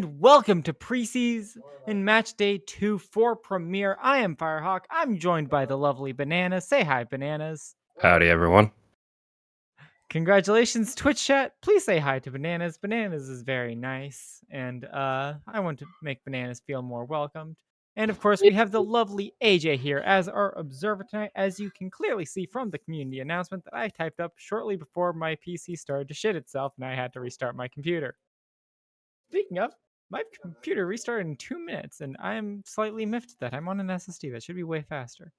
Welcome to preseason and match day 2 for Premier. I am Firehawk. I'm joined by the lovely Bananas. Say hi, Bananas. Howdy, everyone. Congratulations, Twitch chat. Please say hi to Bananas. Bananas is very nice, and I want to make Bananas feel more welcomed. And of course, we have the lovely AJ here as our observer tonight, as you can clearly see from the community announcement that I typed up shortly before my PC started to shit itself and I had to restart my computer. Speaking of, my computer restarted in 2 minutes, and I am slightly miffed that I'm on an SSD. That should be way faster.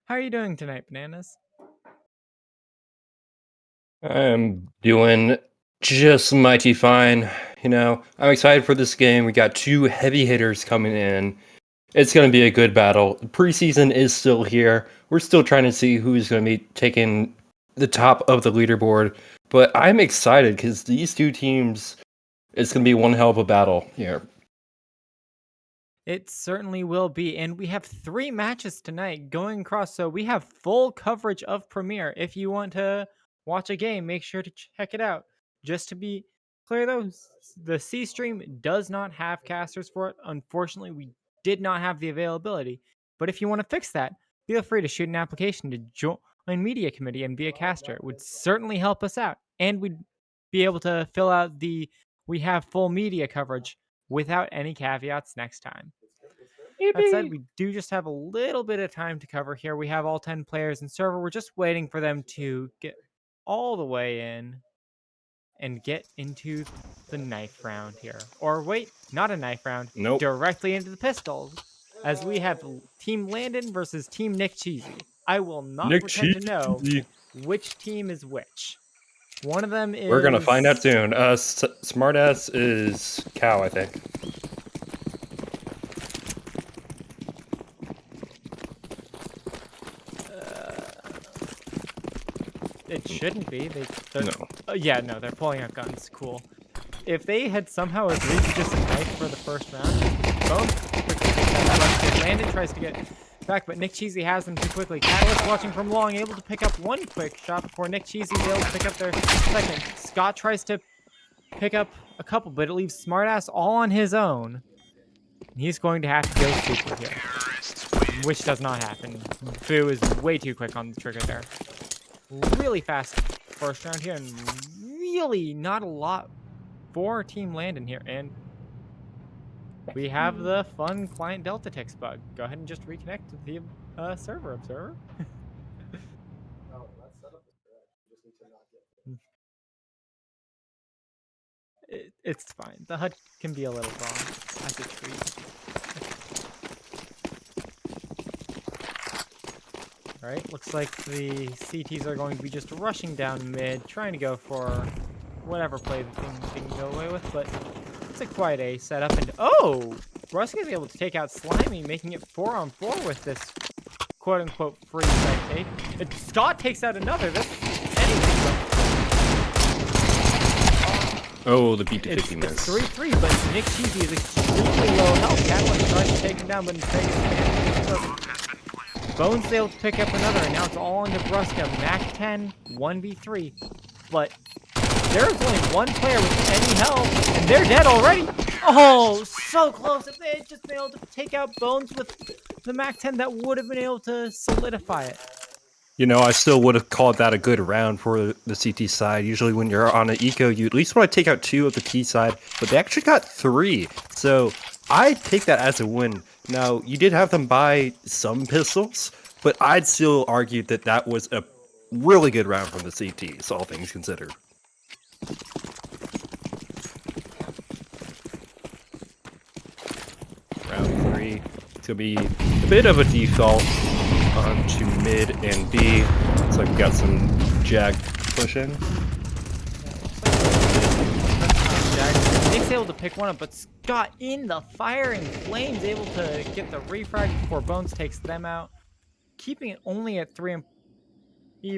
How are you doing tonight, Bananas? I'm doing just mighty fine. I'm excited for this game. We got two heavy hitters coming in. It's going to be a good battle. The preseason is still here. We're still trying to see who's going to be taking the top of the leaderboard. But I'm excited because these two teams, it's going to be one hell of a battle here. It certainly will be, and we have 3 matches tonight going across, so we have full coverage of Premiere. If you want to watch a game, make sure to check it out. Just to be clear though, the C stream does not have casters for it. Unfortunately, we did not have the availability, but if you want to fix that, feel free to shoot an application to join Media Committee and be a caster. It would certainly help us out, and we'd be able to fill out the we have full media coverage without any caveats next time. That said, we do just have a little bit of time to cover here. We have all 10 players in server. We're just waiting for them to get all the way in and get into the knife round here. Or wait, not a knife round. Nope. Directly into the pistols. As we have Team Landon versus Team Nick Cheesy. I will not pretend to know which team is which. One of them is... We're going to find out soon. Smartass is Cow, I think. It shouldn't be. No. Yeah, no, they're pulling out guns. Cool. If they had somehow agreed to just knife for the first round, boom. Landon tries to get back, but Nick Cheesy has them too quickly. Catalyst watching from long, able to pick up one quick shot before Nick Cheesy is able to pick up their second. Scott tries to pick up a couple, but it leaves Smartass all on his own. He's going to have to go super here, which does not happen. Boo is way too quick on the trigger there. Really fast first round here, and really not a lot for Team Landon here. And we have the fun client Delta text bug. Go ahead and just reconnect to the server observer. It's fine. The HUD can be a little wrong as a treat. Alright, looks like the CTs are going to be just rushing down mid, trying to go for whatever play the thing can go away with, but it's a quite a setup. And oh! Rusk is able to take out Slimy, making it 4-on-4 with this quote-unquote free side take. And Scott takes out another. Oh, the beat to 50 minutes. It's 3-3, but Nick Cheesy is extremely low health. Catalyst tries to take him down, but instead Bones able to pick up another, and now it's all into Bruska. Mac 10, 1v3. But there's only one player with any health, and they're dead already. Oh, so close. If they had just been able to take out Bones with the Mac 10, that would have been able to solidify it. I still would have called that a good round for the CT side. Usually when you're on an eco, you at least want to take out 2 of the P side, but they actually got 3. So I take that as a win. Now, you did have them buy some pistols, but I'd still argue that that was a really good round from the CTs, all things considered. Round 3. It's going to be a bit of a default onto mid and B. So we got some Jag pushing. Nick's able to pick one up, but Scott in the firing flames, able to get the refrag before Bones takes them out. Keeping it only at 3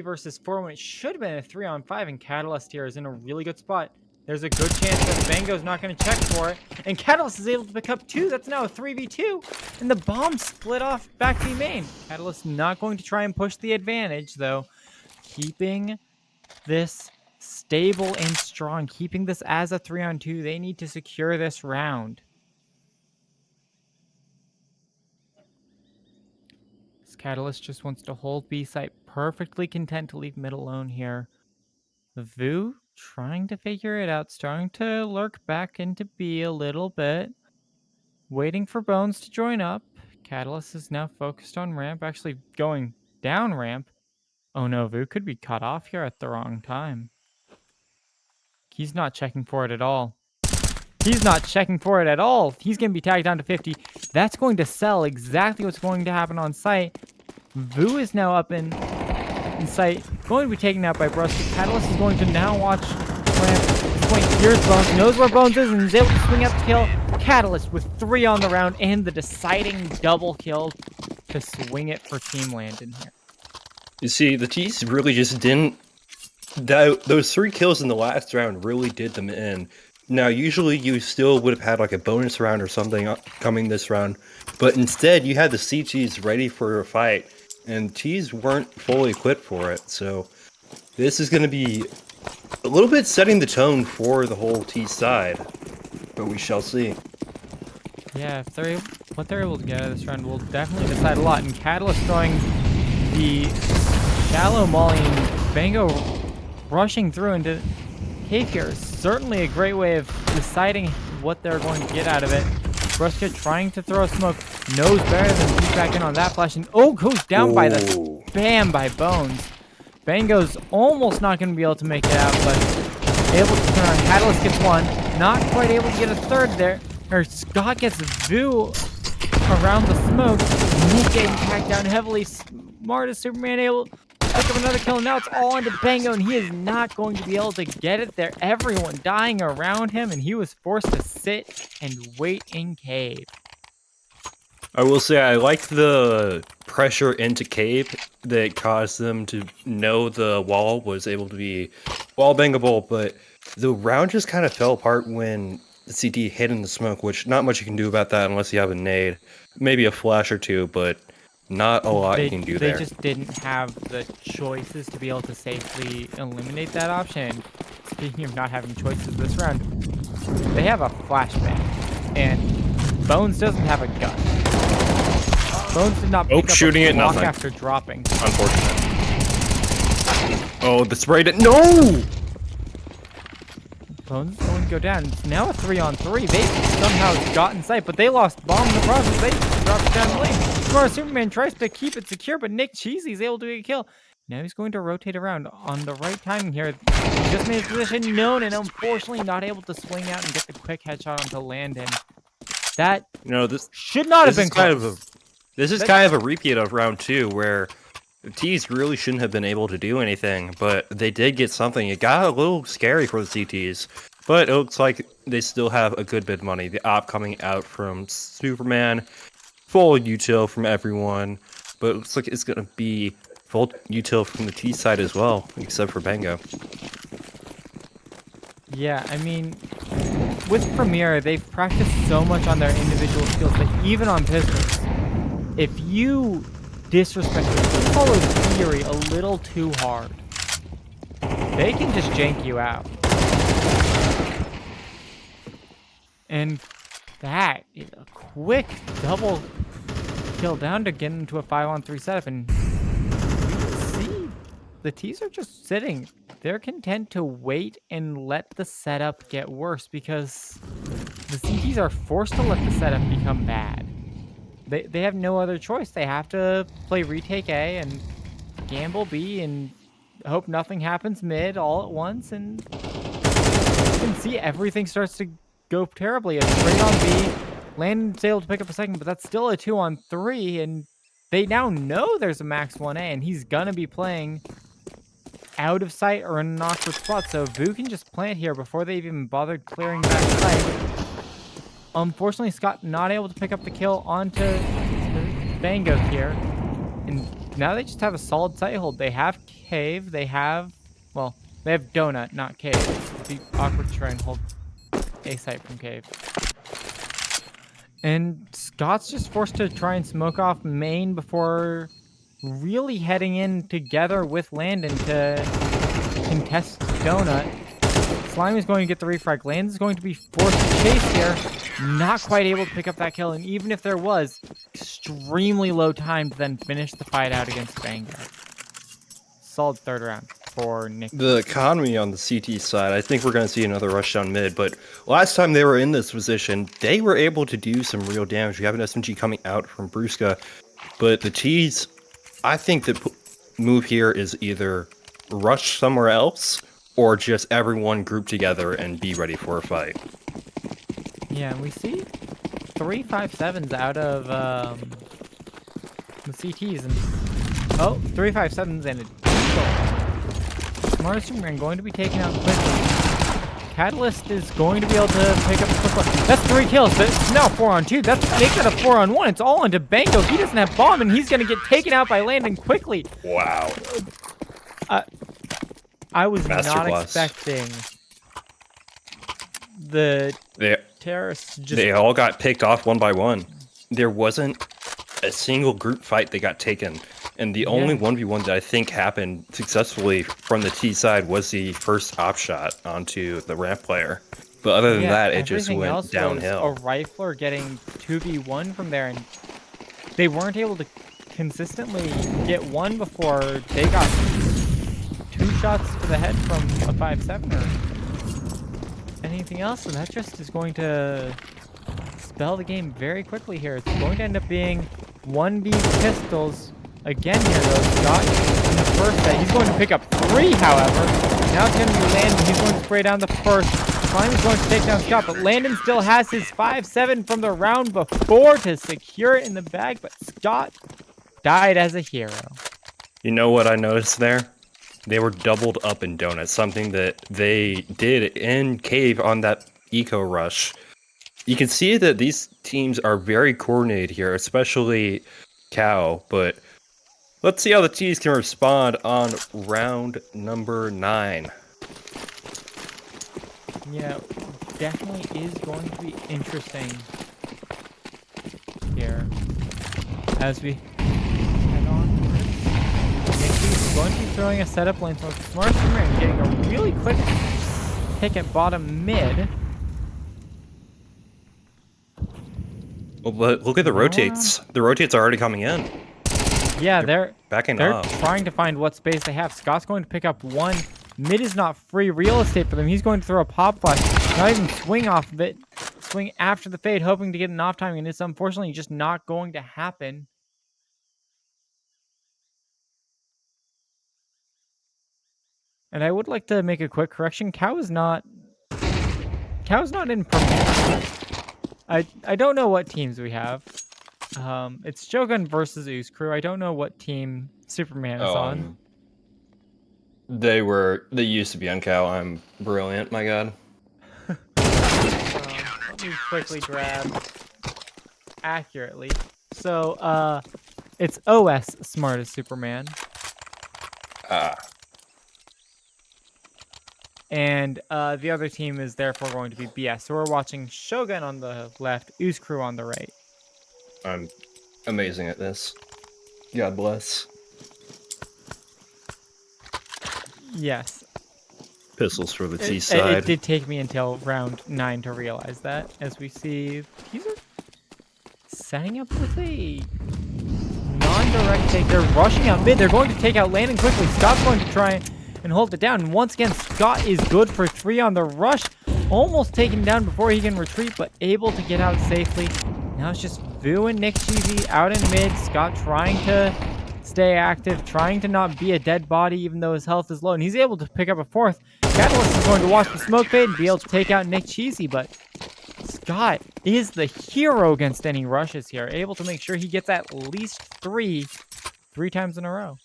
versus 4 when it should have been a 3-on-5, and Catalyst here is in a really good spot. There's a good chance that Bango's not going to check for it, and Catalyst is able to pick up 2. That's now a 3v2, and the bomb split off back B main. Catalyst not going to try and push the advantage, though, keeping this stable and strong, keeping this as a 3-on-2. They need to secure this round. This Catalyst just wants to hold B site, perfectly content to leave mid alone here. Vu trying to figure it out, starting to lurk back into B a little bit. Waiting for Bones to join up. Catalyst is now focused on ramp, actually going down ramp. Oh no, Vu could be cut off here at the wrong time. He's not checking for it at all. He's not checking for it at all. He's going to be tagged down to 50. That's going to sell exactly what's going to happen on site. Vu is now up in sight, going to be taken out by Brusky. Catalyst is going to now watch ramp. At this point, here's Bones, knows where Bones is, and is able to swing out the kill. Catalyst with 3 on the round and the deciding double kill to swing it for Team Landon here. You see, the T's really just didn't... Those 3 kills in the last round really did them in. Now, usually you still would have had like a bonus round or something coming this round, but instead you had the CTs ready for a fight, and T's weren't fully equipped for it, so this is going to be a little bit setting the tone for the whole T side, but we shall see. Yeah, if what they're able to get out of this round will definitely decide a lot, and Catalyst throwing the shallow molly and Bango rushing through into cave here is certainly a great way of deciding what they're going to get out of it. Bruska trying to throw a smoke, knows better than keep back in on that flash, and goes down by the spam by Bones. Bango's almost not going to be able to make it out, but able to turn on. Catalyst gets 1, not quite able to get a third there. Or Scott gets Vu around the smoke. Nick getting tagged down heavily. Smart as Superman able to pick up another kill. Now it's all onto Bango, and he is not going to be able to get it there. Everyone dying around him, and he was forced to sit and wait in cave. I will say I like the pressure into cave that caused them to know the wall was able to be wall bangable, but the round just kind of fell apart when the CT hit in the smoke, which not much you can do about that unless you have a nade. Maybe a flash or two, but not a lot you can do there. They just didn't have the choices to be able to safely eliminate that option. Speaking of not having choices this round, they have a flashbang, and Bones doesn't have a gun. Bones did not pick up shooting a it, block nothing. after dropping. Unfortunate. Oh, the spray did no! Bones is going to go down. It's now a 3-on-3. They somehow got in sight, but they lost bomb in the process. They dropped down the lane. Smart Superman tries to keep it secure, but Nick Cheesy is able to get a kill. Now he's going to rotate around on the right timing here. He just made his position known, and unfortunately not able to swing out and get the quick headshot onto Landon. That this should not have been close. This is kind of a repeat of round 2, where the T's really shouldn't have been able to do anything, but they did get something. It got a little scary for the CTs, but it looks like they still have a good bit of money. The op coming out from Superman, full util from everyone, but it looks like it's going to be full util from the T side as well, except for Bango. Yeah, I mean, with Premier, they've practiced so much on their individual skills that even on pistols, if you disrespect the follow theory a little too hard, they can just jank you out. And that is a quick double kill down to get into a 5-on-3 setup, and you can see the T's are just sitting. They're content to wait and let the setup get worse because the CTs are forced to let the setup become bad. They have no other choice. They have to play retake A and gamble B and hope nothing happens mid all at once. And you can see everything starts to go terribly. A straight on B. Landon's able to pick up a second, but that's still a 2-on-3. And they now know there's a max 1A, and he's going to be playing out of sight or in an awkward spot. So Vu can just plant here before they've even bothered clearing that sight. Unfortunately, Scott not able to pick up the kill onto Bango here. And now they just have a solid sight hold. They have cave. They have donut, not cave. It'd be awkward to try and hold a site from cave. And Scott's just forced to try and smoke off main before really heading in together with Landon to contest donut. Slime is going to get the refrag. Land is going to be forced to chase here. Not quite able to pick up that kill. And even if there was, extremely low time to then finish the fight out against Vanguard. Solid third round for Nick. The economy on the CT side, I think we're going to see another rush down mid, but last time they were in this position, they were able to do some real damage. We have an SMG coming out from Brusca, but the T's, I think the move here is either rush somewhere else or just everyone group together and be ready for a fight. Yeah, we see 357s out of the CTs, and 357s and a Smart Superman going to be taken out quickly. Catalyst is going to be able to pick up a quick one. That's 3 kills, but it's now 4-on-2. That makes it a 4-on-1. It's all onto Bango. He doesn't have bomb, and he's going to get taken out by Landon quickly. Wow. I was not expecting the terrorists just... They all got picked off one by one. There wasn't a single group fight that got taken. And the only 1v1 that I think happened successfully from the T side was the first op shot onto the ramp player. But other than that, it just went downhill. A rifler getting 2v1 from there, and they weren't able to consistently get one before they got 2 shots to the head from a 5.7 or anything else, and that just is going to spell the game very quickly here. It's going to end up being 1v pistols. Again here, though, Scott in the first set. He's going to pick up 3, however. Now it's going to be Landon. He's going to spray down the first. Slime is going to take down Scott, but Landon still has his 5.7 from the round before to secure it in the bag, but Scott died as a hero. You know what I noticed there? They were doubled up in donuts, something that they did in Cave on that eco rush. You can see that these teams are very coordinated here, especially Cow, but let's see how the T's can respond on round number 9. Yeah, definitely is going to be interesting here as we head on. Nick's going to be throwing a setup lane, so Smart Superman getting a really quick pick at bottom mid. Well, but look at the rotates. The rotates are already coming in. Yeah, they're backing up. Trying to find what space they have. Scott's going to pick up 1. Mid is not free real estate for them. He's going to throw a pop flash. Not even swing off of it. Swing after the fade, hoping to get an off timing, and it's unfortunately just not going to happen. And I would like to make a quick correction. Cow's not in Premier. I don't know what teams we have. It's Shogun versus Ooze crew. I don't know what team Superman is on. They used to be on Cow. I'm brilliant, my god. Let me quickly grab accurately. So, it's OS Smart as Superman. And the other team is therefore going to be BS. So we're watching Shogun on the left, Ooze crew on the right. I'm amazing at this. God bless. Yes. Pistols for the T side. It did take me until round 9 to realize that, as we see these are setting up with a non-direct take. They're rushing out mid. They're going to take out Landon quickly. Scott's going to try and hold it down. And once again, Scott is good for 3 on the rush. Almost taken down before he can retreat, but able to get out safely. Now it's just Vu and Nick Cheesy out in mid. Scott trying to stay active, trying to not be a dead body even though his health is low. And he's able to pick up a 4th. Catalyst is going to watch the smoke fade and be able to take out Nick Cheesy, but Scott is the hero against any rushes here. Able to make sure he gets at least 3 times in a row.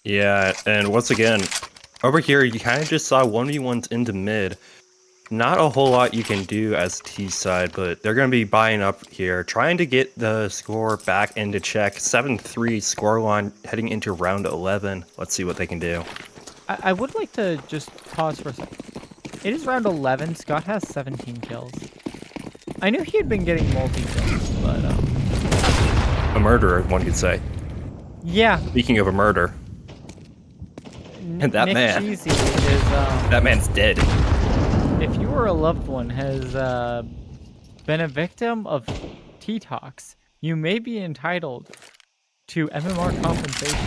Yeah, and once again, over here, you kind of just saw 1v1s into mid. Not a whole lot you can do as T side, but they're going to be buying up here, trying to get the score back into check. 7-3 scoreline heading into round 11. Let's see what they can do. I would like to just pause for a second. It is round 11. Scott has 17 kills. I knew he had been getting multi-kills, but... A murderer, one could say. Yeah. Speaking of a murder. And that Nick man, Cheesy is that man's dead. if you or a loved one has been a victim of T-Tox, you may be entitled to MMR compensation.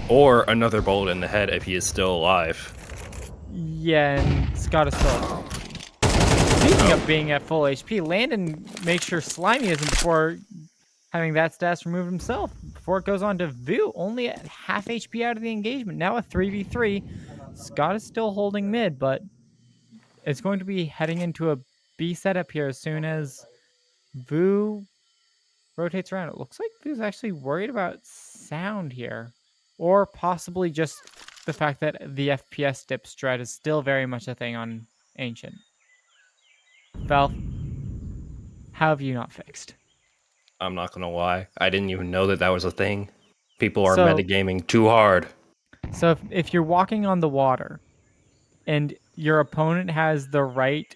Or another bullet in the head if he is still alive. Yeah, and Scott is still alive. Speaking of being at full HP, Landon makes sure Slimy isn't before having that status removed himself. Before it goes on to Vu, only at half HP out of the engagement. Now a 3v3. Scott is still holding mid, but it's going to be heading into a B setup here as soon as Vu rotates around. It looks like Vu's actually worried about sound here. Or possibly just the fact that the FPS dip strat is still very much a thing on Ancient. Valve, how have you not fixed? I'm not gonna lie. I didn't even know that that was a thing. People are So, metagaming too hard. so if you're walking on the water and your opponent has the right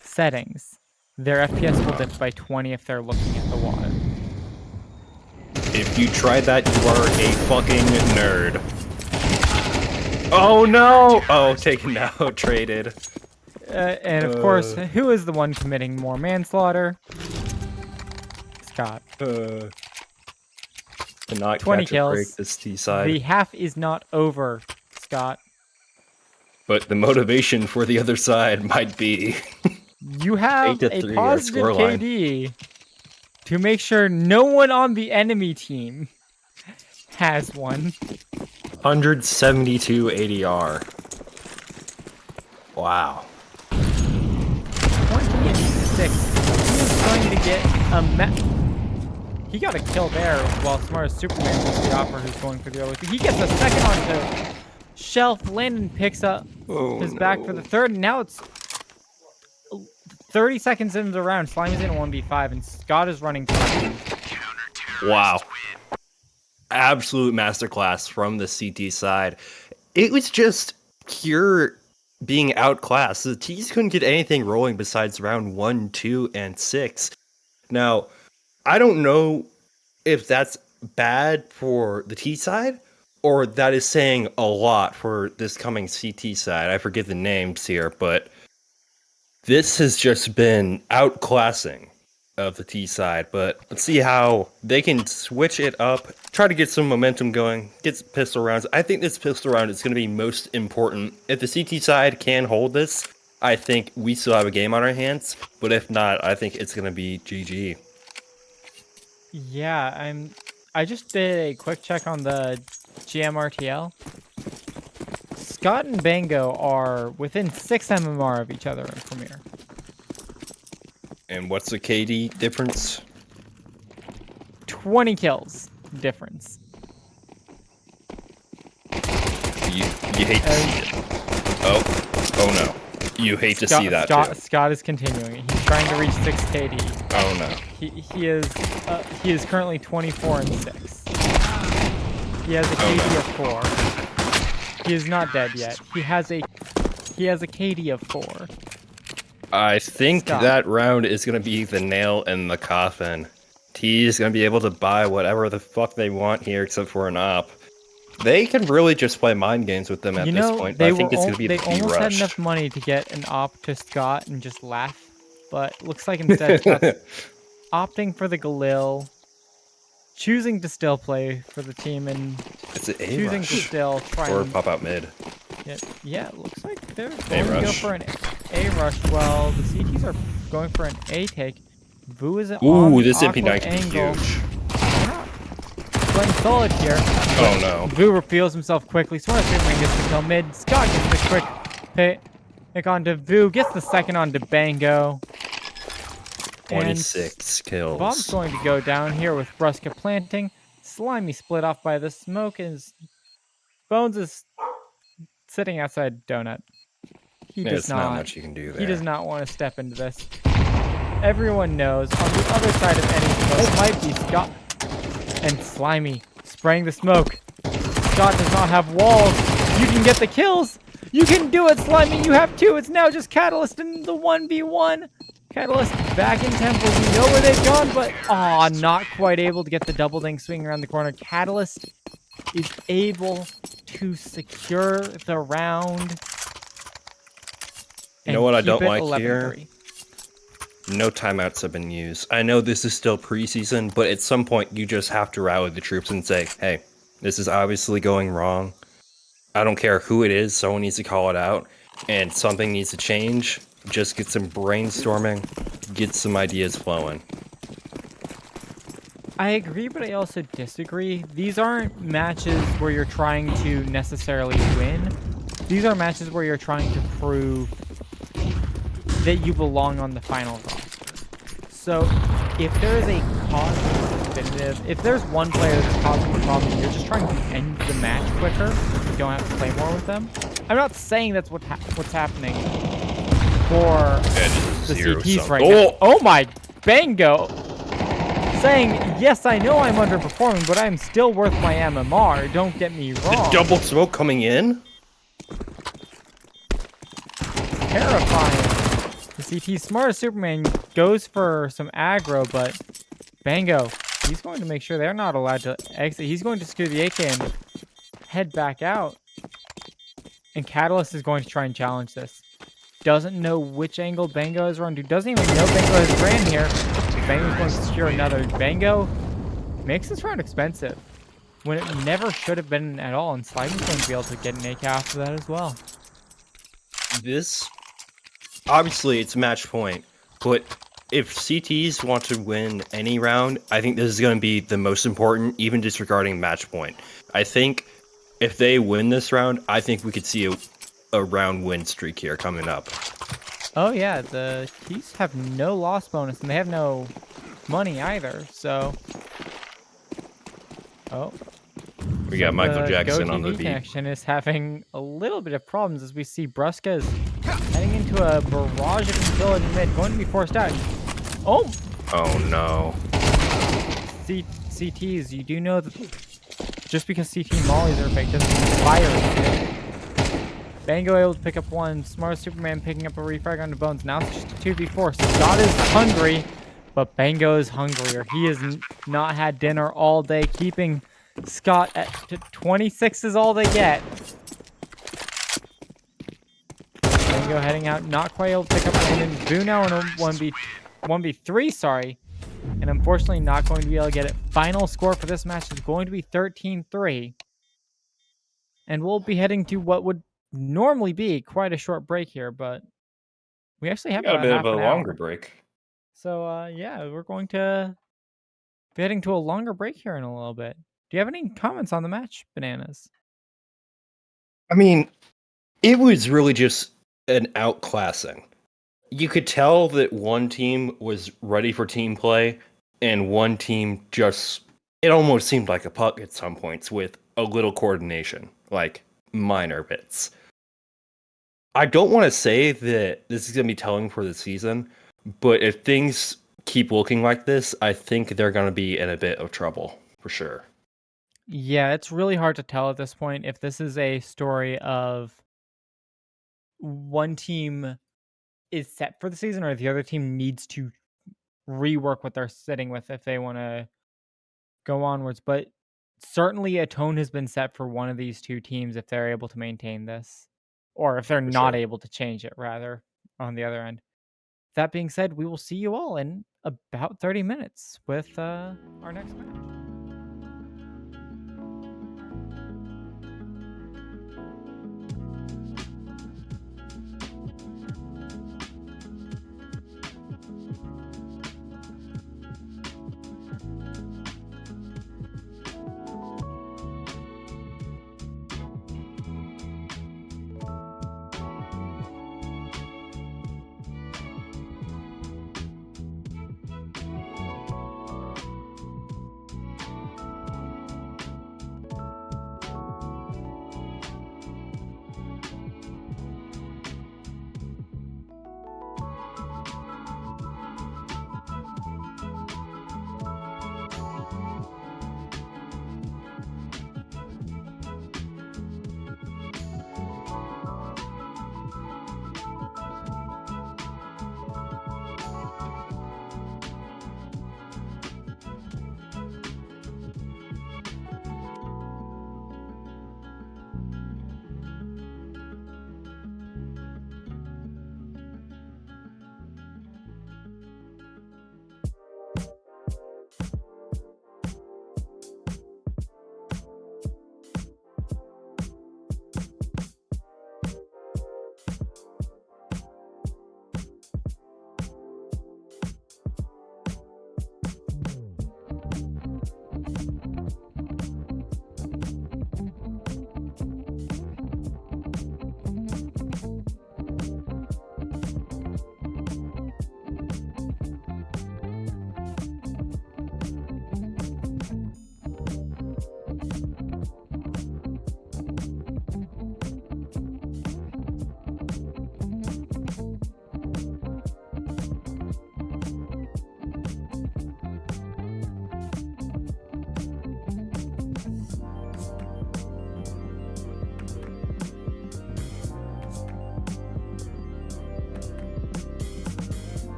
settings, their FPS will dip by 20 if they're looking at the water. If you tried that, you are a fucking nerd. Oh no! Oh, taken out, traded. And of course, who is the one committing more manslaughter? Scott. Cannot 20 catch a break kills. this T side. The half is not over, Scott. But the motivation for the other side might be You have 8-3 a positive scoreline. KD to make sure no one on the enemy team has one. 172 ADR. Wow. 26. He's going to get a he got a kill there while Smart as Superman was the opera who's going for the early. He gets a second onto Shelf. Landon picks up his back for the third, and now it's 30 seconds into the round. Slimy's in a 1v5, and Scott is running through. Wow. Absolute masterclass from the CT side. It was just pure being outclassed. The T's couldn't get anything rolling besides round 1, 2, and 6. Now, I don't know if that's bad for the T side or that is saying a lot for this coming CT side. I forget the names here, but this has just been outclassing of the T side. But let's see how they can switch it up, try to get some momentum going, get pistol rounds. I think this pistol round is going to be most important. If the CT side can hold this, I think we still have a game on our hands. But if not, I think it's going to be GG. Yeah, I just did a quick check on the GMRTL. Scott and Bango are within 6 MMR of each other in Premier. And what's the KD difference? 20 kills difference. You hate to see it. Oh no. You hate to see that too. Scott is continuing. He's trying to reach 6 KD. Oh no. He is currently 24 and 6. He has a KD of 4. He is not dead yet. He has a KD of 4. I think Scott. that round is going to be the nail in the coffin. T is going to be able to buy whatever the fuck they want here except for an op. They can really just play mind games with them at this point. But I think it's going to be the They almost rush. had enough money to get an op to Scott and just laugh. But looks like instead Scott's opting for the Galil, choosing to still play for the team, and It's an choosing to A-rush. still try Or and pop out mid. yeah, it looks like they're going to go A-rush. for an A rush while the CTs are going for an A take. Vu is on Ooh, the this awkward MP9 can be angle. huge. Playing solid here. Oh no. Vu reveals himself quickly. Smart Superman gets the kill mid. Scott gets the quick pick onto Vu. Gets the second onto Bango. 26 kills. Bomb's going to go down here with Bruska planting. Slimy split off by the smoke, and Bones is sitting outside Donut. He does There's not much you can do there. He does not want to step into this. Everyone knows on the other side of any smoke might be Scott and Slimy spraying the smoke. Scott does not have walls. You can get the kills. You can do it, Slimy. You have 2. It's now just Catalyst in the 1v1. Catalyst back in Temple. We know where they've gone, but not quite able to get the double ding swing around the corner. Catalyst is able to secure the round You know and what I keep don't it like here? 11-3. No timeouts have been used. I know this is still preseason, but at some point you just have to rally the troops and say, hey, this is obviously going wrong. I don't care who it is, someone needs to call it out, and something needs to change. Just get some brainstorming, get some ideas flowing. I agree, but I also disagree. These aren't matches where you're trying to necessarily win. These are matches where you're trying to prove that you belong on the final roster. So if there is a cause definitive, if there's one player that's causing the problem and you're just trying to end the match quicker, you don't have to play more with them. I'm not saying that's what's happening for the CTs right now. Oh my, Bango! Saying, yes, I know I'm underperforming, but I'm still worth my MMR. Don't get me wrong. Double smoke coming in? Terrifying. The CT smart as Superman goes for some aggro, but Bango, he's going to make sure they're not allowed to exit. He's going to secure the AK and head back out. And Catalyst is going to try and challenge this. Doesn't know which angle Bango has run to. Doesn't even know Bango has ran here. Bango's going to secure another. Bango makes this round expensive when it never should have been at all. And Sliding's going to be able to get an AK after that as well. This, obviously, it's match point, but if CTs want to win any round, I think this is going to be the most important, even disregarding match point. I think if they win this round, I think we could see a round win streak here coming up. Oh yeah, the Chiefs have no loss bonus, and they have no money either, so... Oh. We got Michael Jackson on the GoTV beat. connection is having a little bit of problems as we see Bruska is heading into a barrage of utility mid, going to be forced out. Oh! Oh no. CTs, you do know that just because CT mollies are fake doesn't mean fire is fake. Bango able to pick up one. Smart Superman picking up a refrag onto Bones. Now it's just a 2v4. Scott is hungry, but Bango is hungrier. He has not had dinner all day, keeping Scott at 26 is all they get. Bango heading out, not quite able to pick up Landon. Vu now in a 1v3, sorry. And unfortunately not going to be able to get it. Final score for this match is going to be 13-3. And we'll be heading to what would normally be quite a short break here, but we actually have Got a about bit half of a an longer hour. break. So yeah, we're going to be heading to a longer break here in a little bit. Do you have any comments on the match, Bananas? I mean, it was really just an outclassing. You could tell that one team was ready for team play, and one team just, it almost seemed like a puck at some points with a little coordination, like minor bits. I don't want to say that this is going to be telling for the season, but if things keep looking like this, I think they're going to be in a bit of trouble, for sure. Yeah, it's really hard to tell at this point if this is a story of one team is set for the season or the other team needs to rework what they're sitting with if they want to go onwards. But certainly a tone has been set for one of these two teams if they're able to maintain this, or if they're For not sure. able to change it, rather, on the other end. That being said, we will see you all in about 30 minutes with our next match.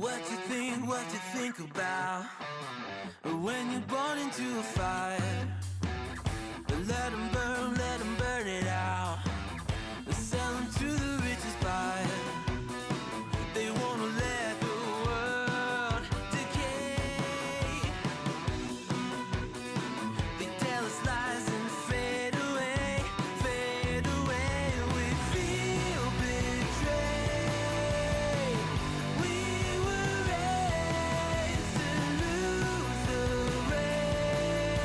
what you think about when you're born into a fire. Let them burn it out. Sell them to the richest buyer. They wanna let the world decay. They tell us lies and fade away, fade away. We feel betrayed. We were raised to lose the race.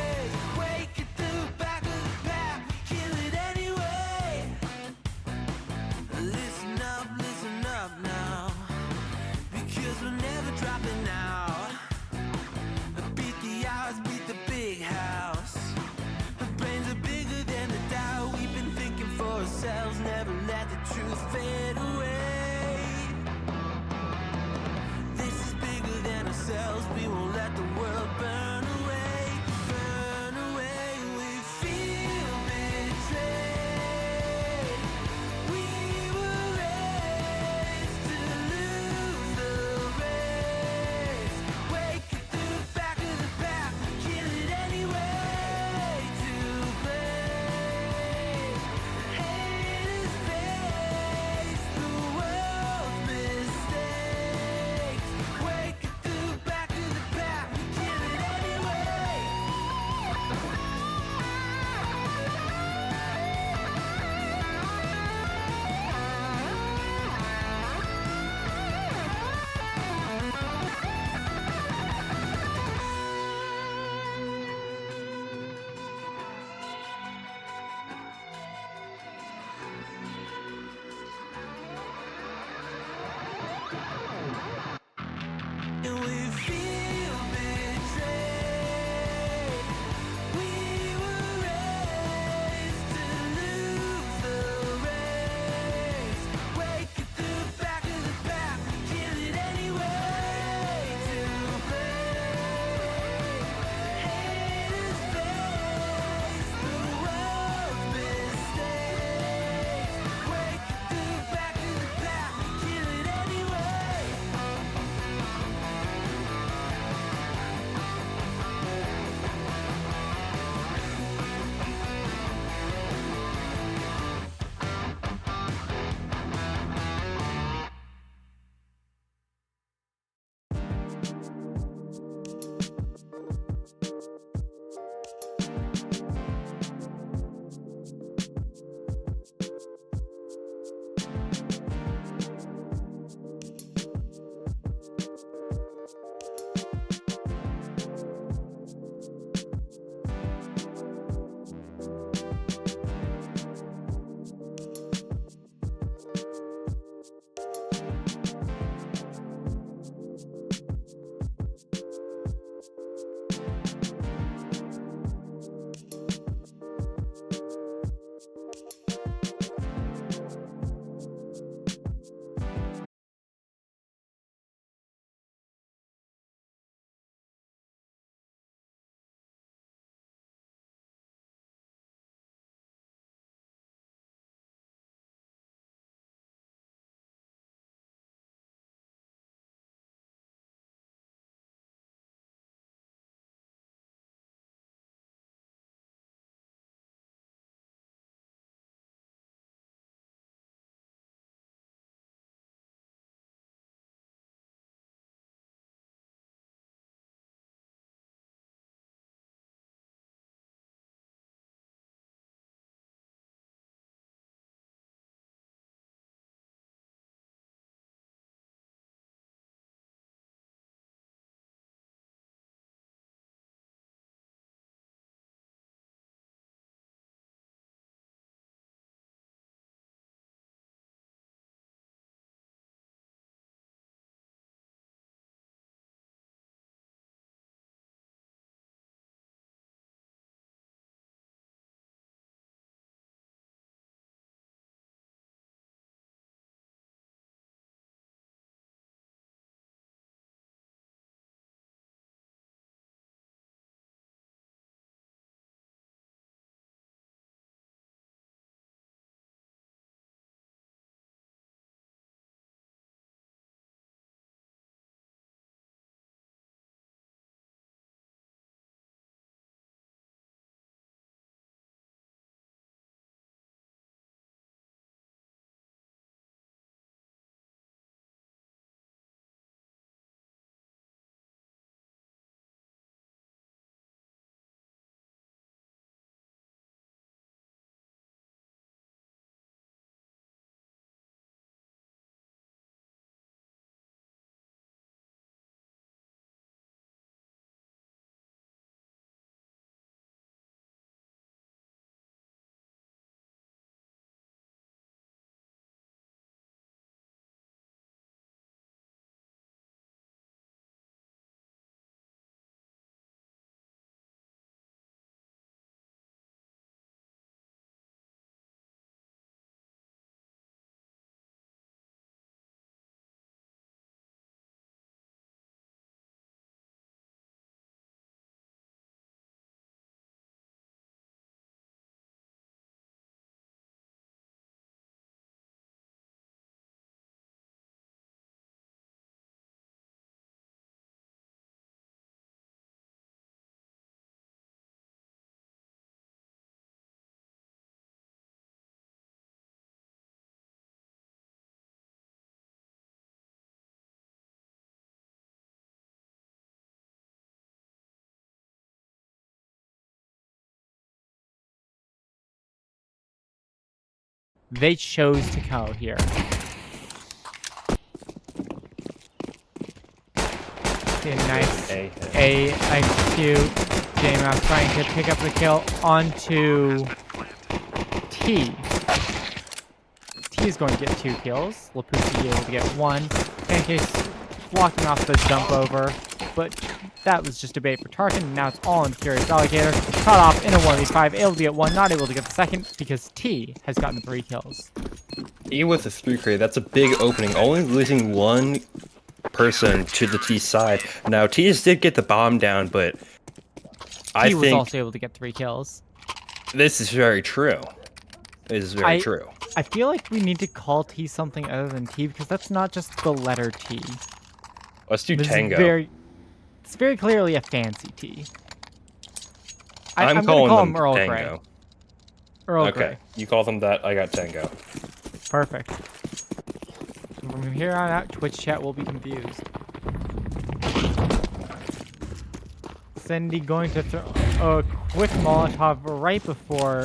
they chose to go here. See a nice A-I-Q. J-Map trying to pick up the kill onto T. T is going to get 2 kills. Lapucci able to get 1. Pancakes blocking off the jump over, but that was just a bait for Tarkin. Now it's all on Curious Alligator. Caught off in a 1v5, able to get 1, not able to get the second because T has gotten 3 kills. E with a 3 crate, that's a big opening. Only losing 1 person to the T side. Now, T's did get the bomb down, but I T was think also able to get 3 kills. this is very true. This is very true. I feel like we need to call T something other than T because that's not just the letter T. Let's do This Tango. It's very clearly a fancy T. I'm gonna calling call them him Earl Tango. Grey. Earl Okay, Grey. you call them that, I got Tango. Perfect. From here on out, Twitch chat will be confused. Cindy going to throw a quick Molotov right before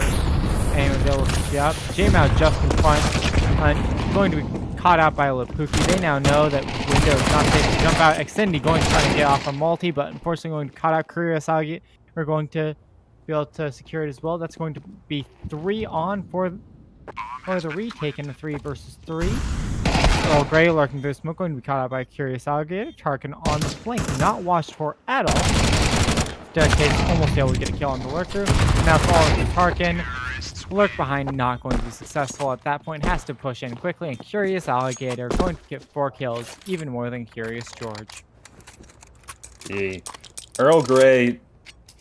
anyone's able to see up. J-Mao just in front, going to be caught out by Lapuki. They now know that window is not safe to jump out. Excendi going to try to get off a multi, but unfortunately going to caught out Curious Alligator. We're going to be able to secure it as well. That's going to be 3 on for the retake in the 3 versus 3. Earl Grey lurking through smoke, going to be caught out by Curious Alligator. Tarkin on the flank, not watched for at all. Staircase almost able to get a kill on the lurker. Now following Tarkin. Lurk behind, not going to be successful at that point. Has to push in quickly, and Curious Alligator going to get 4 kills, even more than Curious George. Earl Grey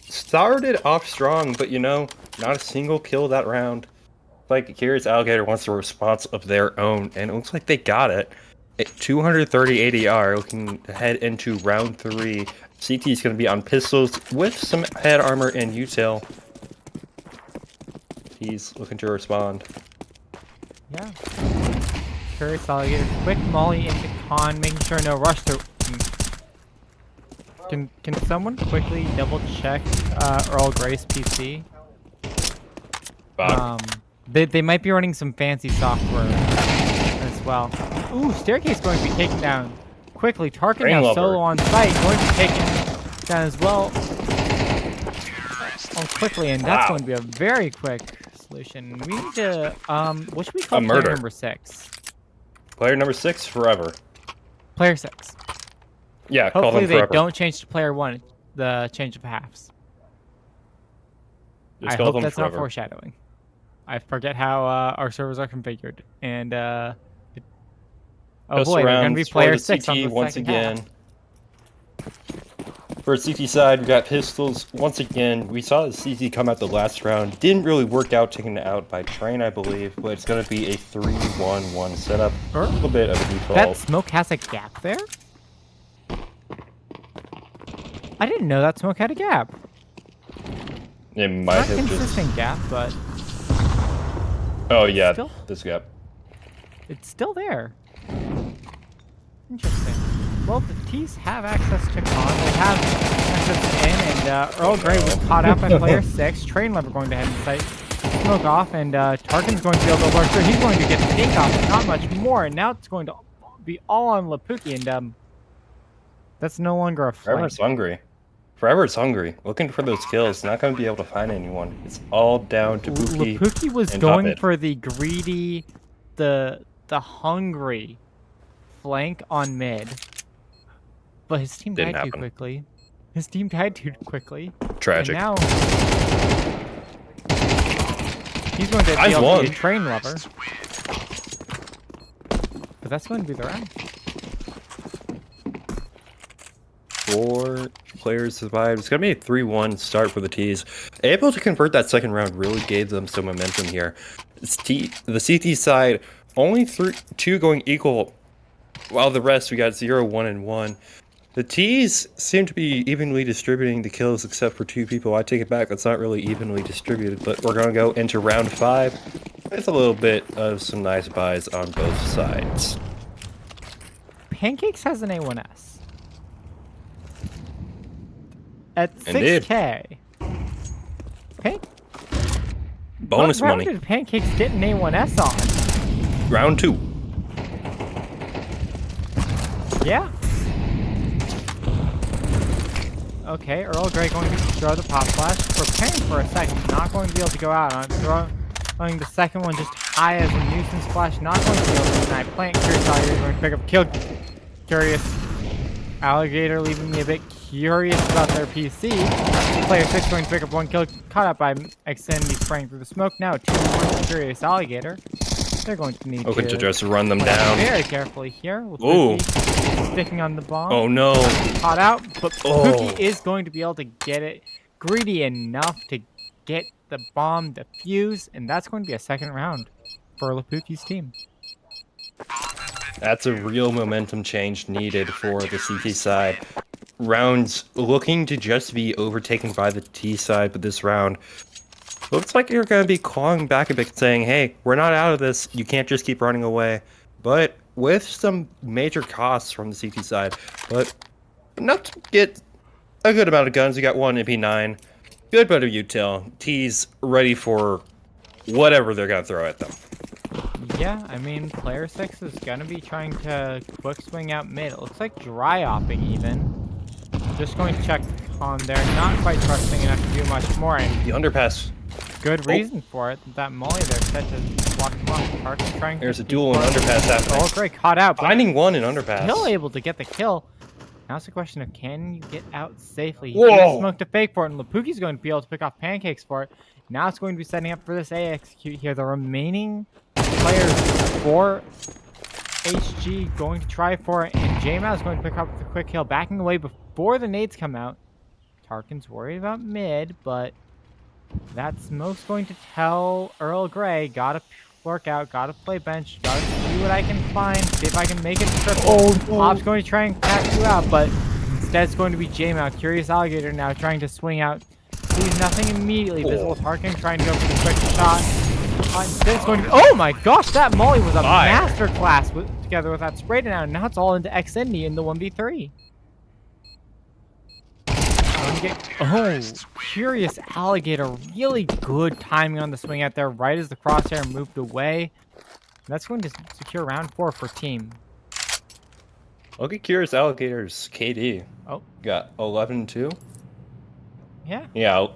started off strong, but not a single kill that round. Like, Curious Alligator wants a response of their own, and it looks like they got it. At 230 ADR, looking to head into round 3. CT is going to be on pistols with some head armor and util. He's looking to respond. Yeah. Curious Alligator, quick molly into con, making sure no rush through. Can someone quickly double check Earl Grey's PC? They might be running some fancy software as well. Ooh, Staircase going to be taken down quickly. Tarkin now solo on site, going to be taken down as well. Quickly, and that's going to be a very quick solution. We need to, what should we call player number 6? Player number 6 forever. Player 6. Yeah, call them hopefully forever. They don't change to player 1, the change of halves. Just I call hope them that's forever. not foreshadowing. I forget how our servers are configured, and oh Just boy, they're going to be player the 6 on the once second again. half. For CT side, we got pistols. Once again, we saw the CT come out the last round. Didn't really work out, taken out by Train, I believe, but it's going to be a 3-1-1 setup. A little bit of a default. That smoke has a gap there? I didn't know that smoke had a gap. It might Not have consistent just... gap, but Oh yeah, still, this gap. it's still there. Interesting. Well, the T's have access to con. They have access in, and Earl Grey was caught out by player 6. Train lever going to head inside. Smoke off, and Tarkin's going to be able to lurk through. He's going to get the dink off, not much more, and now it's going to be all on Lapuki, and that's no longer a flank. Forever's hungry. Forever's hungry. Looking for those kills. Not going to be able to find anyone. It's all down to Pookie. Lapuki was going for the greedy, the hungry flank on mid. But his team died too quickly. His team died too quickly. Tragic. And now he's going to be able to be a train lover. But that's going to be the round. 4 players survived. It's going to be a 3-1 start for the T's. Able to convert that second round really gave them some momentum here. The CT side, only 2 going equal, while the rest we got 0, 1, and 1. The T's seem to be evenly distributing the kills except for 2 people. I take it back, that's not really evenly distributed, but we're going to go into round 5 with a little bit of some nice buys on both sides. Pancakes has an A1S. At Indeed. 6K. Okay. bonus what round money. did Pancakes get an A1S on? Round 2. Yeah. Okay, Earl Grey going to throw the pop flash, preparing for a second, not going to be able to go out on throwing the second one just high as a nuisance flash, not going to be able to deny. Plant Curious Alligator going to pick up kill Curious Alligator, leaving me a bit curious about their PC. Player 6 going to pick up 1 kill, caught up by Xfinity spraying through the smoke. Now 2-1 Curious Alligator. They're going to need Looking to to just run them play down. very carefully here. With Ooh. Pookie sticking on the bomb. Oh no. Caught out, but Oh. Pookie is going to be able to get it greedy enough to get the bomb defuse, and that's going to be a second round for Pookie's team. That's a real momentum change needed for the CT side. Rounds looking to just be overtaken by the T side, but this round looks like you're going to be clawing back a bit, saying, hey, we're not out of this. You can't just keep running away. But with some major costs from the CT side, but enough to get a good amount of guns. You got 1 MP9. Good bit of util. T's ready for whatever they're going to throw at them. Yeah, I mean, player 6 is going to be trying to quick swing out mid. It looks like dry opping even. Just going to check on there. Not quite trusting enough to do much more. And The underpass. good reason for it. That molly there set to block him off. Tarkin trying There's to a duel in underpass happening. Oh, great. Caught out. But Finding 1 in underpass. still able to get the kill. Now it's a question of can you get out safely? Whoa. He smoked a fake for it, and Lapookie's going to be able to pick off Pancakes for it. Now it's going to be setting up for this A execute here. The remaining players for HG going to try for it, and J-Mao is going to pick up the quick kill, backing away before the nades come out. Tarkin's worried about mid, but that's most going to tell Earl Grey, gotta work out, gotta play bench, gotta see what I can find, see if I can make it triple. Oh, no. Pop's going to try and catch you out, but instead it's going to be J-Mao. Curious Alligator now trying to swing out. Sees nothing immediately visible. Tarkin trying to go for the quick shot. Instead it's going to be, oh my gosh, that molly was a masterclass together with that spray down. Now it's all into Xfinity in the 1v3. Oh, Curious Alligator, really good timing on the swing out there, right as the crosshair moved away. That's going to secure round 4 for team. Look at Curious Alligator's KD. Oh. Got 11-2. Yeah. Yeah.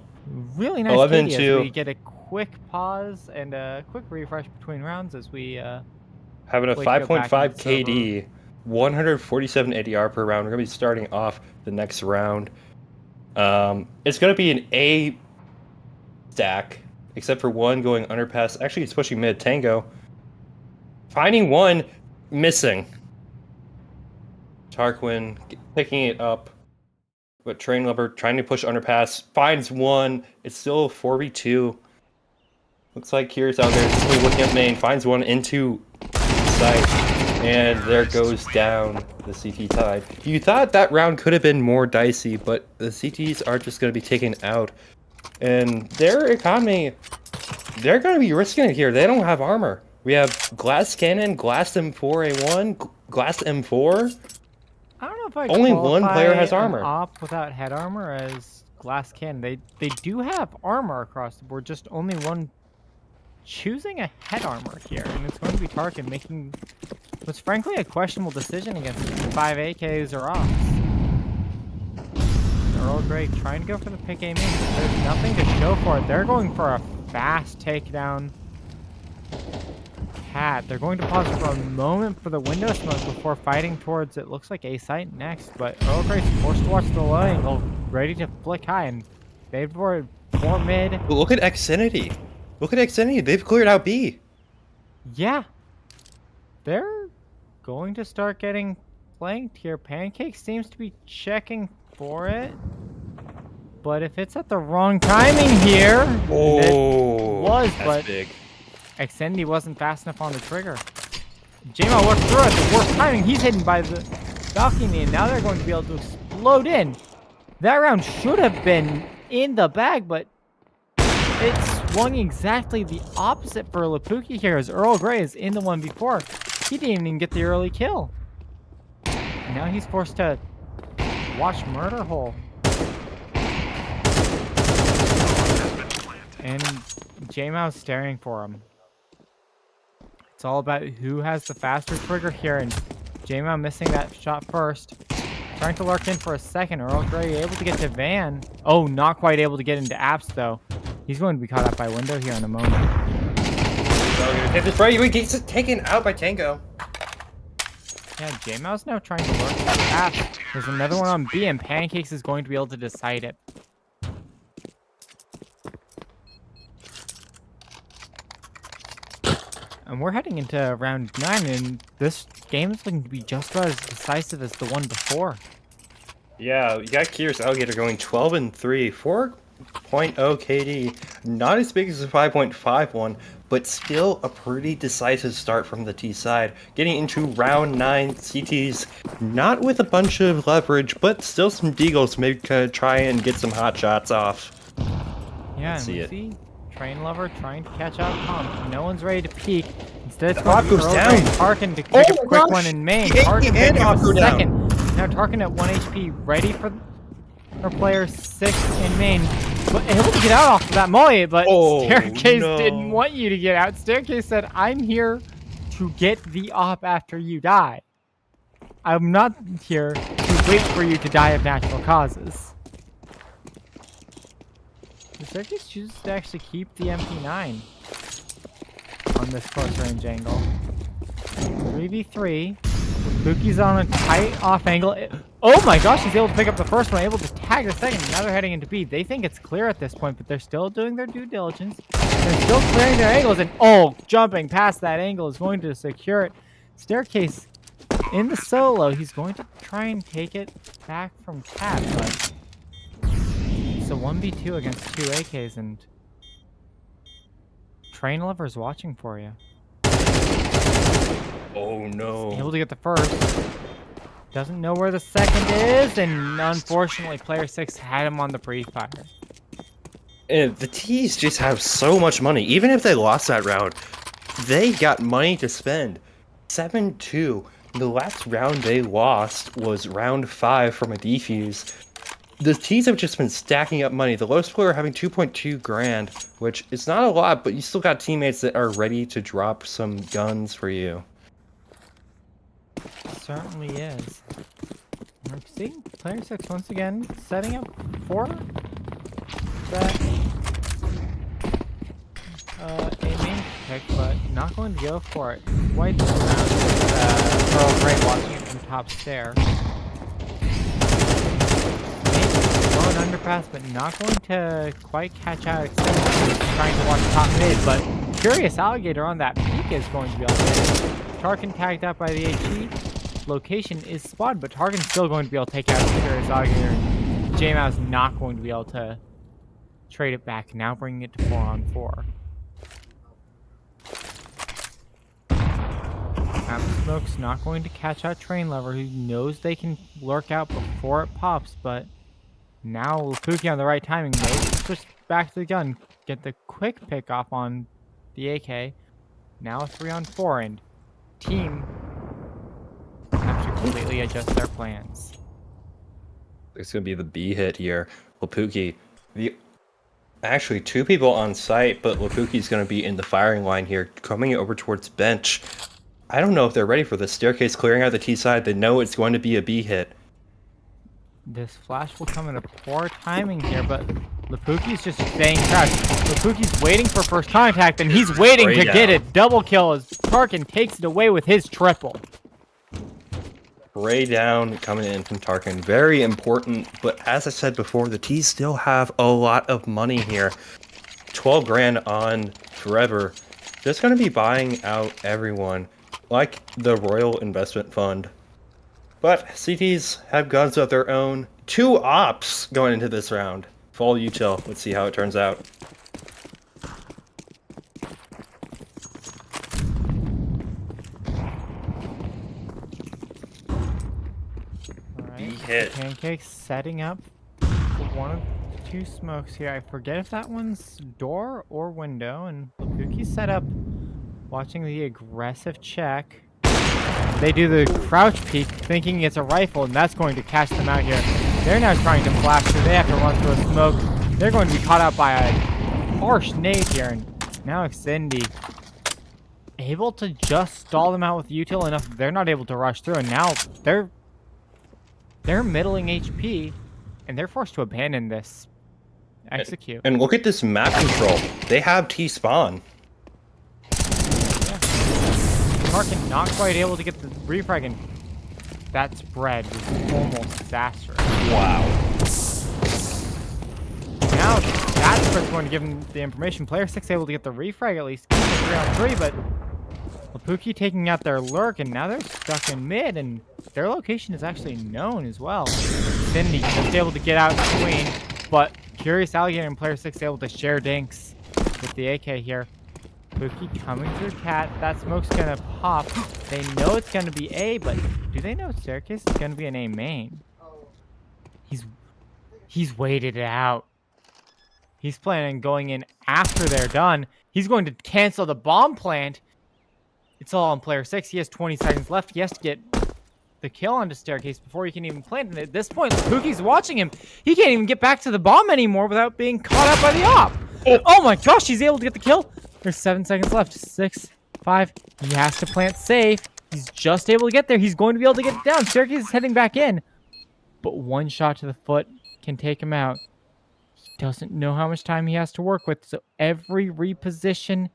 Really nice 11-2. KD as we get a quick pause and a quick refresh between rounds as we Having a Wait, go back 5.5 into the KD, 147 ADR per round. We're going to be starting off the next round. It's going to be an A stack, except for 1 going underpass. Actually, it's pushing mid. Tango. Finding 1, missing. Tarquin picking it up. But Train Lover trying to push underpass. Finds 1. It's still 4v2. Looks like Curious out there just looking at main. Finds 1 into sight. And there goes down the CT side. You thought that round could have been more dicey, but the CTs are just going to be taken out. And their economy, they're going to be risking it here. They don't have armor. We have Glass Cannon, Glass M4A1, Glass M4. I don't know if I Only one player has qualify armor. an op without head armor as Glass Cannon. They do have armor across the board, just only one choosing a head armor here, and it's going to be Tarkin making what's frankly a questionable decision against 5 AKs or ops. Earl Grey trying to go for the pick aim in, but there's nothing to show for it. They're going for a fast takedown. Cat. They're going to pause for a moment for the window smoke before fighting towards it. Looks like A site next, but Earl Grey's forced to watch the low angle, ready to flick high and fade forward for mid. Look at Xfinity. Look at Xfinity. They've cleared out B. Yeah. They're going to start getting flanked here. Pancake seems to be checking for it. But if it's at the wrong timing here, Oh, it was, that's but big. Xfinity wasn't fast enough on the trigger. J-Mo worked through at the worst timing. He's hidden by the balcony, and now they're going to be able to explode in. That round should have been in the bag, but it swung exactly the opposite for Lapuki here as Earl Grey is in the 1v4. He didn't even get the early kill. And now he's forced to watch Murder Hole. And J-Mouse staring for him. It's all about who has the faster trigger here, and J-Mouse missing that shot first. Trying to lurk in for a second. Earl Grey able to get to Van. Oh, not quite able to get into Apps, though. He's going to be caught up by Window here in a moment. So gonna take this right. He gets taken out by Tango. Yeah, J-Mouse now trying to lurk at Apps. There's another one on B, and Pancakes is going to be able to decide it. And we're heading into round 9, and this game is going to be just about as decisive as the one before. Yeah, you got Curious Alligator going 12-3, 4.0 KD. Not as big as the 5.51, but still a pretty decisive start from the T side. Getting into round 9, CT's not with a bunch of leverage, but still some deagles to maybe kind of try and get some hot shots off. Yeah, Let's and see we it. see Train Lover trying to catch out Pump. No one's ready to peek. Instead, it's The Hawk going to goes be down. Tarkin to Oh take a my quick gosh! one in main. The AP Tarkin and picking up Hawk go a down. second. Now Tarkin at 1 HP, ready for player 6 in main. But able to get out off of that molly, but Oh, Staircase no. didn't want you to get out. Staircase said, I'm here to get the op after you die. I'm not here to wait for you to die of natural causes. The Staircase chooses to actually keep the MP9 on this close range angle. 3v3. Buki's on a tight off angle. Oh my gosh, he's able to pick up the first one, able to tag the second. Now they're heading into B. They think it's clear at this point, but they're still doing their due diligence. They're still clearing their angles, and oh, jumping past that angle is going to secure it. Staircase in the solo. He's going to try and take it back from Cat, but it's a 1v2 against 2 AKs, and Train Lover's watching for you. Oh no. Able to get the first. Doesn't know where the second is, and unfortunately, player 6 had him on the pre-fire. And the T's just have so much money. Even if they lost that round, they got money to spend. 7-2. The last round they lost was round 5 from a defuse. The T's have just been stacking up money. The lowest player having 2.2 grand, which is not a lot, but you still got teammates that are ready to drop some guns for you. Certainly is. We're seeing player 6 once again setting up for that a main pick, but not going to go for it. Quite the round. Earl Grey watching it from top stair. Going underpass, but not going to quite catch out. Trying to watch top mid, but Curious Alligator on that peak is going to be able to hit it. Tarkin tagged out by the HE. Location is spotted, but Tarkin's still going to be able to take out Curious Alligator. J-Mouse not going to be able to trade it back. Now bringing it to 4-on-4. Smoke's not going to catch out Train Lover, who knows they can lurk out before it pops, but now Lupuki on the right timing, maybe switch back to the gun, get the quick pick off on the AK. Now 3-on-4, and team have to completely adjust their plans. It's gonna be the B hit here. Lapuki. Actually 2 people on site, but Lapuki's gonna be in the firing line here, coming over towards bench. I don't know if they're ready for this. Staircase clearing out the T side. They know it's going to be a B hit. This flash will come at a poor timing here, but Lapuki's just staying crouched. Lapuki's waiting for first contact, and he's waiting to get it. Double kill as Tarkin takes it away with his triple. Ray down coming in from Tarkin. Very important, but as I said before, the T's still have a lot of money here. 12 grand on Forever. Just going to be buying out everyone, like the Royal Investment Fund. But CTs have guns of their own. 2 ops going into this round. Full util. Let's see how it turns out. Alright, hit. Pancakes setting up one of 2 smokes here. I forget if that one's door or window, and Lapuki's set up watching the aggressive check. They do the crouch peek, thinking it's a rifle, and that's going to catch them out here. They're now trying to flash, so they have to run through a smoke. They're going to be caught out by a harsh nade here, and now Excendi able to just stall them out with util enough. They're not able to rush through, and now they're middling HP, and they're forced to abandon this. Execute. And look at this map control. They have T-spawn. Yeah. Markin not quite able to get the refrag, and that spread was almost disastrous. Wow. Now that spread's going to give him the information. Player 6 able to get the refrag at least. 3-on-3, but Lapuki taking out their lurk, and now they're stuck in mid, and their location is actually known as well. Cindy just able to get out between, but Curious Alligator and Player 6 able to share dinks with the AK here. Lapuki coming through cat. That smoke's gonna pop. They know it's gonna be A, but do they know Staircase is gonna be an A main? He's waited it out. He's planning on going in after they're done. He's going to cancel the bomb plant. It's all on Player 6. He has 20 seconds left. He has to get the kill onto Staircase before he can even plant. And at this point, Lapuki's watching him. He can't even get back to the bomb anymore without being caught up by the op. Oh my gosh, he's able to get the kill. There's 7 seconds left. 6, 5. He has to plant safe. He's just able to get there. He's going to be able to get it down. Staircase is heading back in. But one shot to the foot can take him out. He doesn't know how much time he has to work with. So every reposition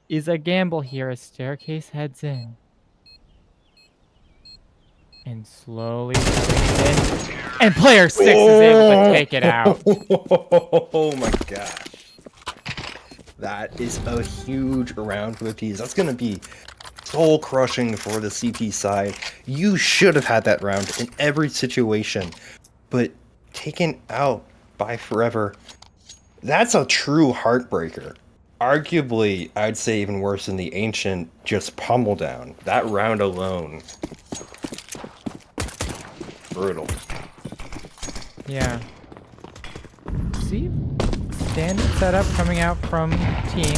is a gamble here as Staircase heads in. And slowly swings in. And Player 6 is able to take it out. Oh my gosh. That is a huge round for the T's. That's going to be soul crushing for the CT side. You should have had that round in every situation. But taken out by Forever, that's a true heartbreaker. Arguably, I'd say even worse than the Ancient just pummel down. That round alone. Brutal. Yeah. See? Standard setup coming out from team.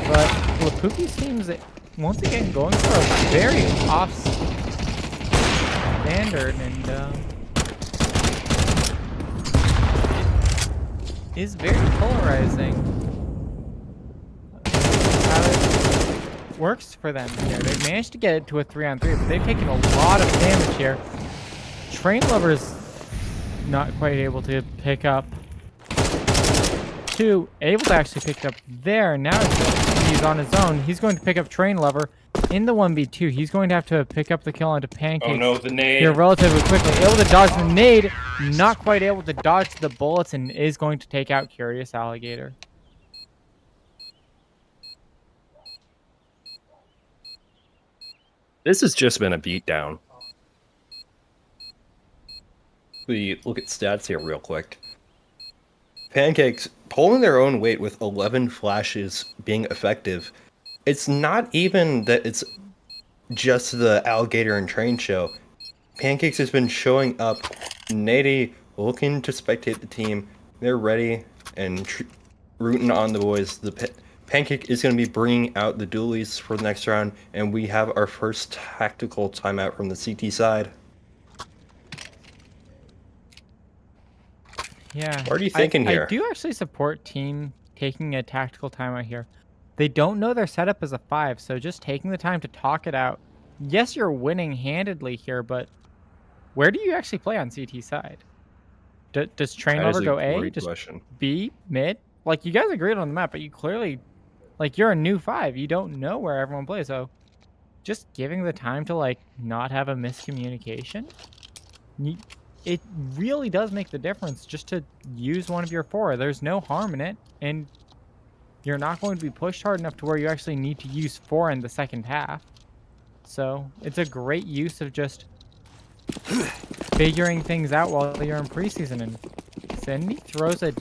But Lapuki seems once again going for a very off standard, and it is very polarizing. How it works for them here. They've managed to get it to a 3-on-3, but they've taken a lot of damage here. Train Lover's not quite able to pick up. Able to actually pick it up there. Now he's on his own. He's going to pick up Train Lover in the 1v2. He's going to have to pick up the kill onto Pancake. Oh no, the nade. Here relatively quickly. Able to dodge the nade. Not quite able to dodge the bullets, and is going to take out Curious Alligator. This has just been a beatdown. We look at stats here real quick. Pancakes pulling their own weight with 11 flashes being effective. It's not even that it's just the Alligator and Train show. Pancakes has been showing up. Nady looking to spectate the team. They're ready and rooting on the boys. The Pancake is going to be bringing out the dualies for the next round, and we have our first tactical timeout from the CT side. Yeah. What are you thinking here? I do actually support team taking a tactical timeout here. They don't know their setup as a 5, so just taking the time to talk it out. Yes, you're winning handedly here, but where do you actually play on CT side? Does Train Lover go A? Just B, mid? Like, you guys agreed on the map, but you clearly, like, you're a new 5. You don't know where everyone plays, so just giving the time to, like, not have a miscommunication. It really does make the difference just to use one of your 4. There's no harm in it, and you're not going to be pushed hard enough to where you actually need to use 4 in the second half. So it's a great use of just figuring things out while you're in preseason. And Cindy throws a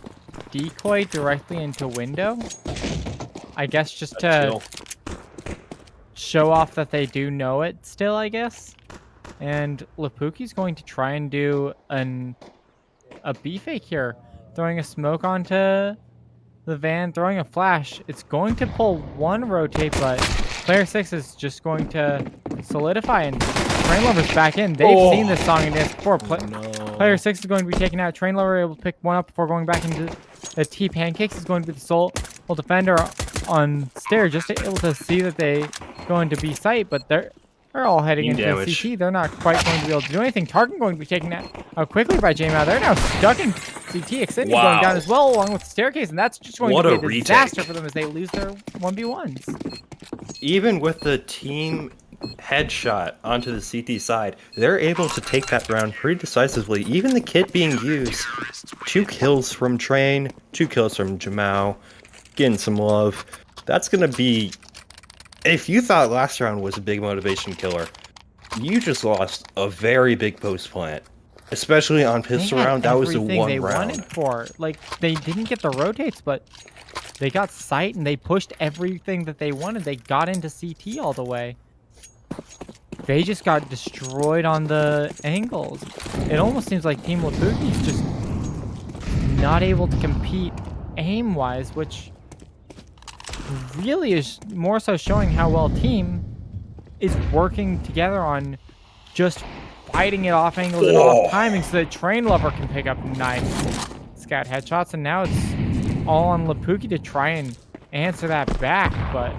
decoy directly into window. I guess just to show off that they do know it still, I guess. And Lapuki's going to try and do a B fake here. Throwing a smoke onto the van, throwing a flash. It's going to pull one rotate, but Player 6 is just going to solidify, and Train Lover's back in. They've seen this song and dance before. Player 6 is going to be taken out. Train Lover able to pick one up before going back into that T Pancakes is going to be the sole defender on stair, just able to see that they go into B site, but they're all heading into CT. They're not quite going to be able to do anything. Tarkin going to be taken out quickly by J-Mao. They're now stuck in CT. Extended going down as well, along with the staircase, and that's just going to be a disaster for them as they lose their 1v1s. Even with the team headshot onto the CT side, they're able to take that round pretty decisively. Even the kit being used, 2 kills from Train, 2 kills from Jamao, getting some love. That's gonna be, if you thought last round was a big motivation killer, you just lost a very big post plant, especially on pistol round. That was the one they round wanted for. Like, they didn't get the rotates, but they got sight and they pushed everything that they wanted. They got into CT all the way. They just got destroyed on the angles. It almost seems like Team Lapuki's just not able to compete aim-wise, which really is more so showing how well Team is working together on just fighting it off angles and off timing so that Train Lover can pick up nice scout headshots. And now it's all on Lapuki to try and answer that back, but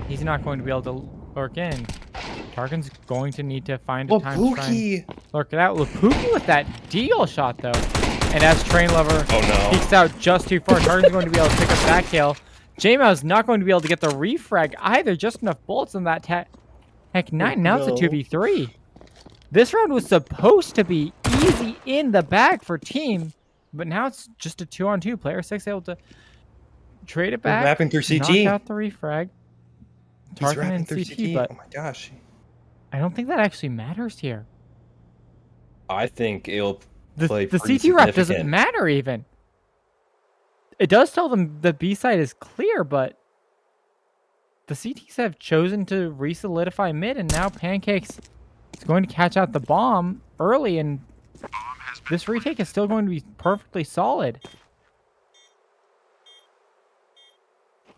he's not going to be able to lurk in. Tarkin's going to need to find a time to try and lurk it out. Lapuki with that deagle shot, though. And as Train Lover peeks out just too far, Tarkin's going to be able to pick up that kill. J-Mao's not going to be able to get the refrag either. Just enough bullets on that Heck 9. Now it's a 2v3. This round was supposed to be easy in the bag for Team, but now it's just a 2-on-2. Player 6 able to trade it back, wrapping through CT. knock out the refrag. Tarkin and CT, but oh my gosh, I don't think that actually matters here. I think it'll play the CT wrap doesn't matter even. It does tell them the B side is clear, but the CTs have chosen to re-solidify mid, and now Pancakes is going to catch out the bomb early, and this retake is still going to be perfectly solid.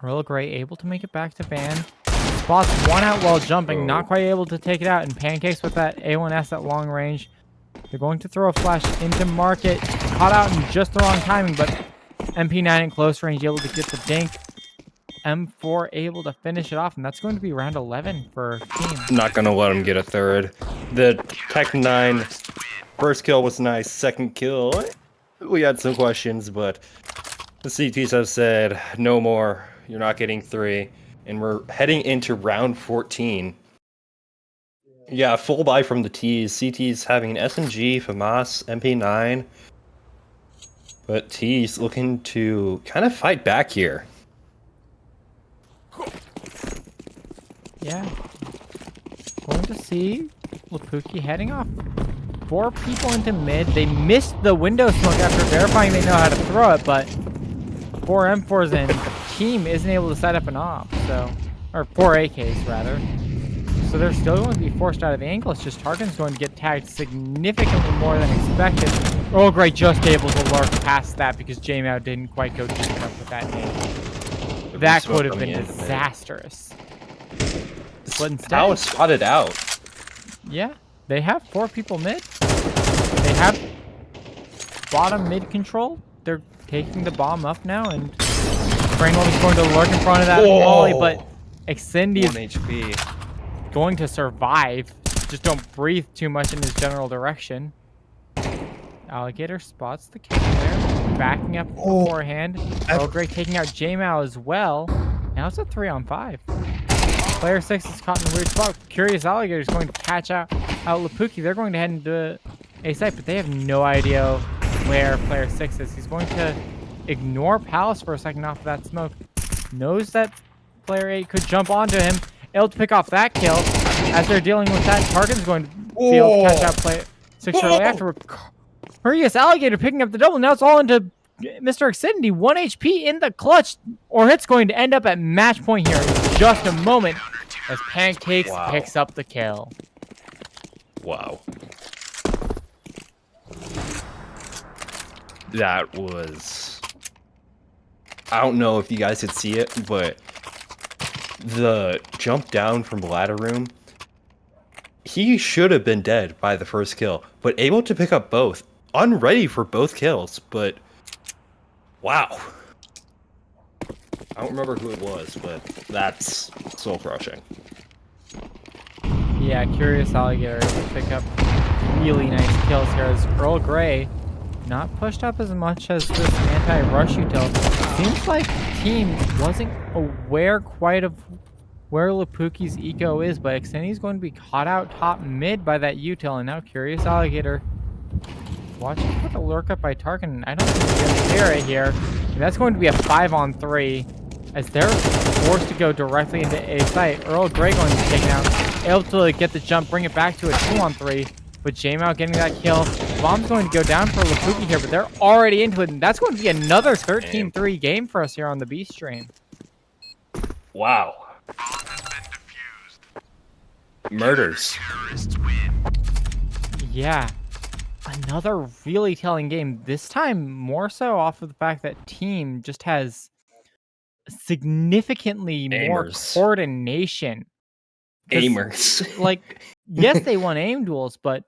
Earl Grey able to make it back to Van. Spots one out while jumping, not quite able to take it out, and Pancakes with that A1S at long range. They're going to throw a flash into Market. Caught out in just the wrong timing, but MP9 in close range able to get the dink. M4 able to finish it off, and that's going to be round 11 for Team. Not going to let him get a third. The Tech 9 first kill was nice. Second kill, we had some questions, but the CTs have said, no more. You're not getting 3. And we're heading into round 14. Yeah, full buy from the T's. CT's having an SMG, FAMAS, MP9. But T's looking to kind of fight back here. Yeah. Going to see Lapuki heading off 4 people into mid. They missed the window smoke after verifying they know how to throw it, but 4 M4s in. Team isn't able to set up an op, so, or 4 AKs rather. So they're still going to be forced out of the angle. It's just Tarkin's going to get tagged significantly more than expected. Oh, great, just able to lurk past that because J-Mao didn't quite go deep enough with that nade. That could have been disastrous. But instead, Now it's spotted out. Yeah, they have 4 people mid. They have bottom mid control. They're taking the bomb up now, and Brainwell is going to lurk in front of that volley, but Excendi is 1 HP. Going to survive. Just don't breathe too much in his general direction. Alligator spots the kill there, backing up beforehand. Oh, great, taking out J-Mao as well. Now it's a 3-on-5. Player 6 is caught in a weird spot. Curious Alligator is going to catch out Lapuki. They're going to head into A site, but they have no idea where player 6 is. He's going to ignore Palace for a second off of that smoke. Knows that player 8 could jump onto him. Able to pick off that kill. As they're dealing with that, Tarkin's going to be able to catch out player 6 shortly after. Curious Alligator picking up the double. Now it's all into Mr. Excendi. 1 HP in the clutch. Or it's going to end up at match point here in just a moment as Pancakes picks up the kill. Wow. That was... I don't know if you guys could see it, but the jump down from the ladder room, he should have been dead by the first kill, but able to pick up both. Unready for both kills, but Wow. I don't remember who it was, but that's soul crushing. Yeah, Curious Alligator to pick up really nice kills here as Earl Grey not pushed up as much as this anti-rush util. Seems like team wasn't aware quite of where Lapuki's eco is, but Xeni's going to be caught out top mid by that util, and now Curious Alligator watching for the lurk up by Tarkin. I don't think he's going to clear it here. And that's going to be a 5-on-3 as they're forced to go directly into A site. Earl Grey going to be taken out, able to get the jump, bring it back to a 2-on-3. But J-Mao getting that kill. Bomb's going to go down for Lapuki here, but they're already into it. And that's going to be another 13-3 game for us here on the B stream. Wow. Murders. Yeah. Another really telling game. This time more so off of the fact that team just has significantly more Aimers. coordination. 'Cause, Aimers. like, yes, they won aim duels, but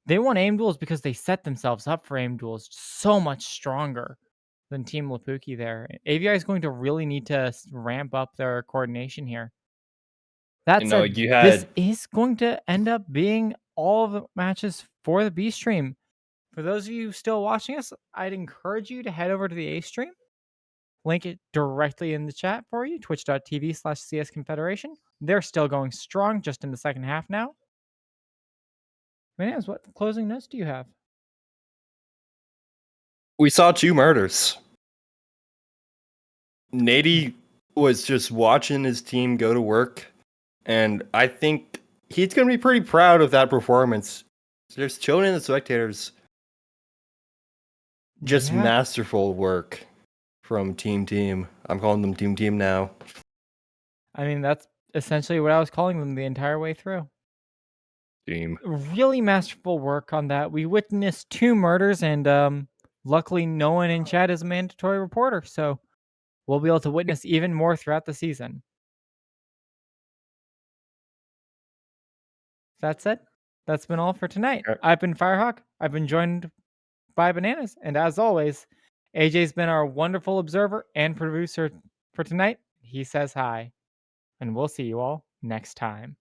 they won aim duels because they set themselves up for aim duels so much stronger than Team Lapuki there. AVI is going to really need to ramp up their coordination here. That You know, said, you this had is going to end up being all of the matches for the B stream. For those of you still watching us, I'd encourage you to head over to the A stream. Link it directly in the chat for you, twitch.tv/CS Confederation. They're still going strong just in the second half now. Bananas, what closing notes do you have? we saw 2 murders. Nady was just watching his team go to work, and I think he's going to be pretty proud of that performance. Just chilling in the spectators. Just Yeah. masterful work from Team. I'm calling them Team now. I mean, that's essentially what I was calling them the entire way through. Team. Really masterful work on that. We witnessed 2 murders, and luckily no one in chat is a mandatory reporter, so we'll be able to witness even more throughout the season. That said, that's been all for tonight. Okay. I've been Firehawk. I've been joined by Bananas, and as always, AJ's been our wonderful observer and producer for tonight. He says hi, and we'll see you all next time.